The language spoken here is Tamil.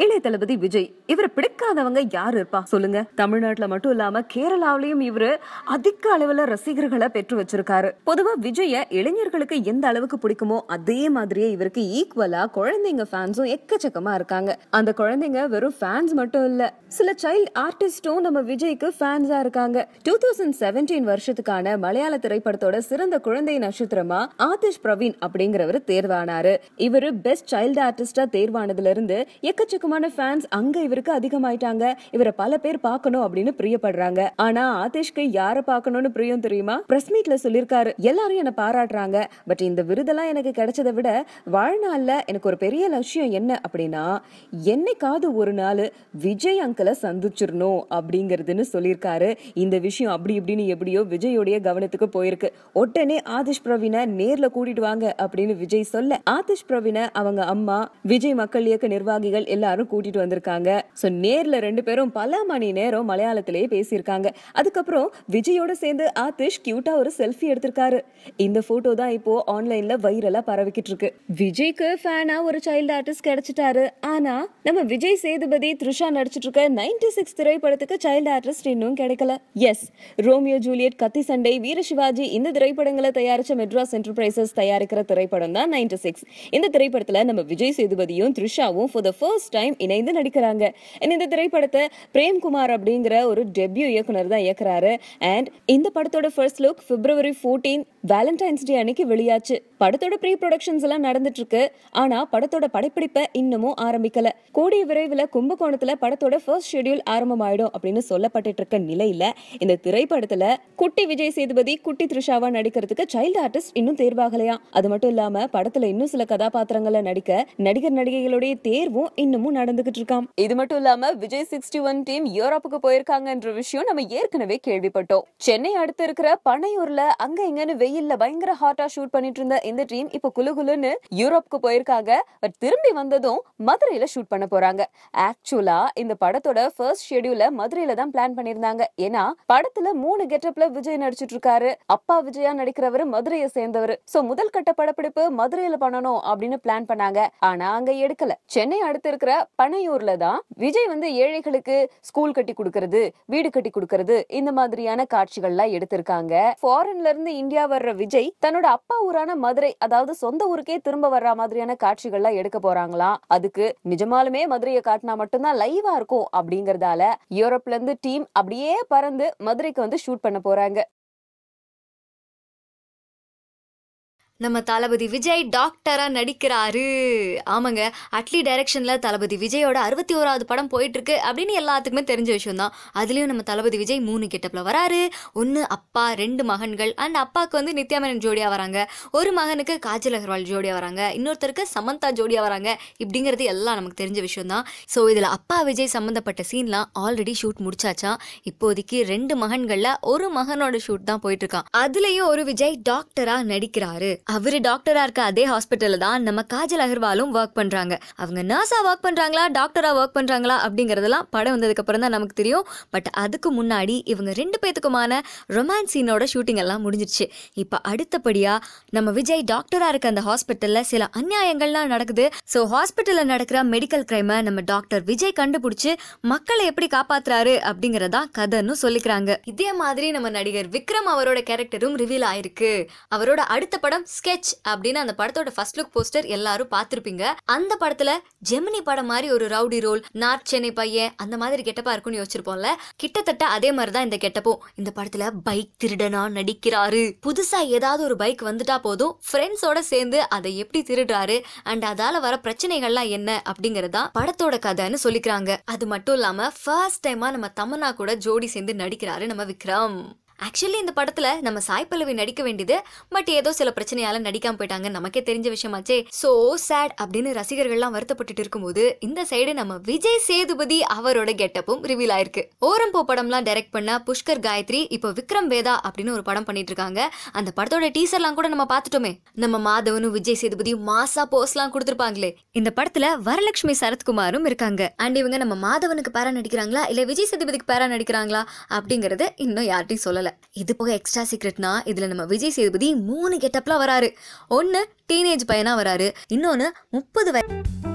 இளைய தளபதி விஜய். இவரை பிடிக்காதவங்க யாரு இருப்பா சொல்லுங்க? தமிழ்நாட்டுல மட்டும் இல்லாம கேரளாவிலயும் இவரு அதிக அளவுல ரசிகர்களை பெற்று வச்சிருக்காரு. பொதுவா விஜய இளைஞர்களுக்கு எந்த அளவுக்கு பிடிக்குமோ அதே மாதிரியே இவருக்கு ஈக்குவலா குழந்தைங்க ஃபேன்ஸும் எக்கச்சக்கமா இருக்காங்க. அந்த குழந்தைங்க வெறும் ஃபேன்ஸ் மட்டும் இல்ல, சில சைல்ட் ஆர்டிஸ்டும் நம்ம விஜய்க்கு ஃபேன்ஸா இருக்காங்க. 2017 வருஷத்துக்கான மலையாள திரைப்படத்தோட சிறந்த குழந்தை நட்சத்திரமா ஆதிஷ் பிரவீன் அப்படிங்கிறவர் தேர்வானாரு. இவரு பெஸ்ட் சைல்டு ஆர்டிஸ்டா தேர்வானதுல இருந்து எக்கச்சக்கமான ஃபேன்ஸ் அங்க இவருக்கு அதிகமாயிட்டாங்க. இவரை பல பேர் பார்க்கணும் அப்படின்னு பிரியப்படுறாங்க. ஆனா ஆதிஷ்க்கு யார பார்க்கணும்னு பிரியம் தெரியுமா? பிரஸ் மீட்ல சொல்லிருக்காரு, எல்லாரும் என்ன பாராட்டுறாங்க, பட் இந்த விருதெல்லாம் எனக்கு கிடைச்சதை விட வாழ்நாள்ல எனக்கு ஒரு பெரிய லட்சியம் என்ன அப்படின்னா என்னைக்காவது ஒரு நாள் விஜய் அங்கிளை சந்திச்சிடணும் அப்படிங்கறதுன்னு சொல்லியிருக்காரு. இந்த விஷயம் அப்படி இப்படின்னு எப்படியோ விஜயோடைய கவனத்துக்கு போயிருக்கு. உடனே ஆதிஷ் பிரவீனை நேர்ல கூட்டிட்டு வாங்க அப்படின்னு விஜய் சொல்ல, ஆதிஷ் பிரவீனை அவங்க அம்மா, விஜய் மக்கள் இயக்க நிர்வாகிகள் எல்லாரும் கூட்டிட்டு வந்திருக்காங்க. சோ நேர்ல ரெண்டு பேரும் பல மணி நேரம் மலையாளத்திலேயே பேசியிருக்காங்க. அதுக்கப்புறம் விஜயோட சேர்ந்து ஆதிஷ் கியூட்டா ஒரு செல்ஃபி எடுத்திருக்காரு. இந்த போட்டோ தான் இப்போ ஆன்லைன்ல வைரலா பரவிக்கிட்டு இருக்கு. விஜய்க்கு ஃபேனா ஒரு சைல்டு ஆர்டிஸ்ட் கிடைச்சிட்டாரு. ஆனா நம்ம விஜய் சேதுபதி த்ரிஷா நடிச்சிட்டு இருக்க 96 திரைப்படத்துக்கு சைல்டு ஆர்டிஸ்ட் இன்னும் கிடைக்கல. எஸ், ரோமியோ ஜூலியட், கத்தி சண்டை, வீர சிவாஜி இந்த திரைப்படங்களை தயாரிச்ச மெட்ராஸ் என்டர்பிரைசஸ் தயாரிக்கிற திரைப்படம் தான் 96. இந்த திரைப்படத்துல நம்ம விஜய் சேதுபதியும் த்ரிஷாவும் ஃபார் தி ஃபர்ஸ்ட் டைம் இணைந்து நடிக்கிறாங்க. இந்த திரைப்படத்தை பிரேம்குமார் அப்படிங்கிற ஒரு டெபியூ இயக்குனர் தான் இயக்குறாரு. அண்ட் இந்த படத்தோட ஃபர்ஸ்ட் லுக் February 14 வேலண்டைன்ஸ் டே அன்னைக்கு வெளியாச்சு. படத்தோட ப்ரீ ப்ரொடக்ஷன்ஸ் எல்லாம் நடந்துட்டு இருக்கு. ஆனா படத்தோட படப்பிடிப்பை இன்னமும் ஆரம்பிக்கல. கூடிய விரைவில் கும்பகோணத்துல படத்தோட ஃபர்ஸ்ட் ஷெட்யூல் ஆரம்பமாயிடும் அப்படின்னு சொல்லப்பட்டு இருக்க நிலையில இந்த திரைப்படத்துல குட்டி விஜய் சேதுபதி, குட்டி த்ரிஷாவா நடிக்கிறதுக்கு சைல்டு ஆர்டிஸ்ட் இன்னும் தேர்வாகலையா. அது மட்டும் இல்லாம படத்துல இன்னும் சில கதாபாத்திரங்களை நடிக்க நடிகர் நடிகைகளுடைய தேர்வும் இன்னமும் நடந்துகிட்டு இருக்காம். இது மட்டும் இல்லாம விஜய் 61 டீம் யூரோப்புக்கு போயிருக்காங்கன்ற விஷயம் நம்ம ஏற்கனவே கேள்விப்பட்டோம். சென்னை அடுத்து இருக்கிற பனையூர்ல அங்க இங்கன்னு வெயில்ல பயங்கர ஹாட்டா ஷூட் பண்ணிட்டு இருந்த இந்த டீம் இப்ப குலுகுலுன்னு யூரோப்புக்கு போயிருக்காங்க. பட் திரும்பி வந்ததும் மதுரையில ஷூட் பண்ண போறாங்க. ஆக்சுவலா இந்த படத்தோட ஃபர்ஸ்ட் ஷெட்யூல மதுரையில தான் பிளான் பண்ணிருந்தாங்க. ஏன்னா படத்துல 3 கெட்டப்ல விஜய் நடிச்சிட்டு இருக்காரு. அப்பா விஜயா நடிக்கிறவர் மதுரையை சேர்ந்தவர். சோ முதல் கட்ட படப்பிடிப்பு மதுரையில பண்ணணும் அப்படின்னு பிளான் பண்ணாங்க. ஆனா அங்க எடுக்கல. சென்னை அடுத்து இருக்கிற பனையூர்ல தான் விஜய் வந்து ஏழைகளுக்கு ஸ்கூல் கட்டி கொடுக்கறது, வீடு கட்டி கொடுக்கறது இந்த மாதிரியான காட்சிகள்லாம் எடுத்திருக்காங்க. ஃபாரின்ல இருந்து இந்தியா வர்ற விஜய் தன்னோட அப்பா ஊரான மதுரை, அதாவது சொந்த ஊருக்கே திரும்ப வர்ற மாதிரியான காட்சிகள்லாம் எடுக்க போறாங்களாம். அதுக்கு நிஜமாலுமே மதுரையை காட்டினா மட்டும்தான் லைவா இருக்கும் அப்படிங்கறதால யூரோப்ல இருந்து டீம் அப்படியே பறந்து மதுரைக்கு வந்து ஷூட் பண்ண போறாங்க. நம்ம தளபதி விஜய் டாக்டரா நடிக்கிறாரு. ஆமாங்க, அட்லி டைரக்ஷன்ல தளபதி விஜயோட 61வது படம் போயிட்டு இருக்கு அப்படின்னு எல்லாத்துக்குமே தெரிஞ்ச விஷயம் தான். அதுலயும் நம்ம தளபதி விஜய் 3 கெட்டப்ல வராரு. ஒன்னு அப்பா, 2 மகன்கள். அண்ட் அப்பாவுக்கு வந்து நித்யா மேனன் ஜோடியா வராங்க, ஒரு மகனுக்கு காஜல் அகர்வால் ஜோடியா வராங்க, இன்னொருத்தருக்கு சமந்தா ஜோடியா வராங்க. இப்படிங்கிறது எல்லாம் நமக்கு தெரிஞ்ச விஷயம் தான். ஸோ இதுல அப்பா விஜய் சம்பந்தப்பட்ட சீன்லாம் ஆல்ரெடி ஷூட் முடிச்சாச்சா. இப்போதைக்கு 2 மகன்கள்ல ஒரு மகனோட ஷூட் தான் போயிட்டு இருக்கான். அதுலயும் ஒரு விஜய் டாக்டரா நடிக்கிறாரு. அவரு டாக்டரா இருக்க அதே ஹாஸ்பிட்டல்ல தான் நம்ம காஜல் அகர்வாலும் ஒர்க் பண்றாங்க. அவங்க நர்ஸா ஒர்க் பண்றாங்களா, டாக்டரா ஒர்க் பண்றாங்களா அப்படிங்கறதெல்லாம் படம் வந்ததுக்கு அப்புறம் தான் நமக்கு தெரியும். பட் அதுக்கு முன்னாடி இவங்க 2 பேத்துக்குமான ரொமான்ஸ் சீனோட ஷூட்டிங் எல்லாம் முடிஞ்சிருச்சு. இப்ப அடுத்தபடியா நம்ம விஜய் டாக்டரா இருக்க அந்த ஹாஸ்பிட்டல்ல சில அநியாயங்கள்லாம் நடக்குது. சோ ஹாஸ்பிட்டல்ல நடக்கிற மெடிக்கல் கிரைமை நம்ம டாக்டர் விஜய் கண்டுபிடிச்சு மக்களை எப்படி காப்பாத்துறாரு அப்படிங்கறதா கதைன்னு சொல்லிக்கிறாங்க. இதே மாதிரி நம்ம நடிகர் விக்ரம் அவரோட கேரக்டரும் ரிவீல் ஆயிருக்கு. அவரோட அடுத்த படம் ஸ்கெட்ச் அப்படின்னு அந்த படத்தோட ஃபர்ஸ்ட் லுக் போஸ்டர் எல்லாரும் பார்த்திருப்பீங்க. அந்த படத்துல ஜெமினி படம் மாதிரி ஒரு ரவுடி ரோல், நார்த் சென்னை பையன் அந்த மாதிரி கெட்டப்பா இருக்கும்னு யோசிச்சிருப்போம்ல. கிட்டத்தட்ட அதே மாதிரிதான் இந்த கெட்டப்பும். இந்த படத்துல பைக் திருடனா நடிக்கிறாரு. புதுசா ஏதாவது ஒரு பைக் வந்துட்டா போதும் ஃப்ரெண்ட்ஸோட சேர்ந்து அதை எப்படி திருடுறாரு அண்ட் அதால வர பிரச்சனைகள்லாம் என்ன அப்படிங்கறதா படத்தோட கதைன்னு சொல்லிக்கிறாங்க. அது மட்டும் இல்லாம ஃபர்ஸ்ட் டைமா நம்ம தமன்னா கூட ஜோடி சேர்ந்து நடிக்கிறாரு நம்ம விக்ரம். ஆக்சுவலி இந்த படத்துல நம்ம சாய் பல்லவி நடிக்க வேண்டியது, பட் ஏதோ சில பிரச்சனையால நடிக்காம போயிட்டாங்க. நமக்கே தெரிஞ்ச விஷயமாச்சே. சோ சேட் அப்படின்னு ரசிகர்கள்லாம் வருத்தப்பட்டு இருக்கும்போது இந்த சைடு நம்ம விஜய் சேதுபதி அவரோட கெட்டப்பும் ரிவீல் ஆயிருக்கு. ஓரம்போ படம்லாம் டைரக்ட் பண்ண புஷ்கர் காயத்ரி இப்போ விக்ரம் வேதா அப்படின்னு ஒரு படம் பண்ணிட்டு இருக்காங்க. அந்த படத்தோட டீசர்லாம் கூட நம்ம பார்த்துட்டோமே. நம்ம மாதவனும் விஜய் சேதுபதியும் மாசா போஸ்ட்லாம் கொடுத்துருப்பாங்களே. இந்த படத்துல வரலட்சுமி சரத்குமாரும் இருக்காங்க. அண்ட் இவங்க நம்ம மாதவனுக்கு பேரா நடிக்கிறாங்களா இல்ல விஜய் சேதுபதிக்கு பேரா நடிக்கிறாங்களா அப்படிங்கறது இன்னும் யார்ட்டையும் சொல்லல. இது போக எக்ஸ்ட்ரா சீக்ரெட்னா இதுல நம்ம விஜய் சேதுபதி 3 கெட்டப்ல வராரு. ஒன்னு டீனேஜ் பையனா வராரு, இன்னொன்னு 30 வயசு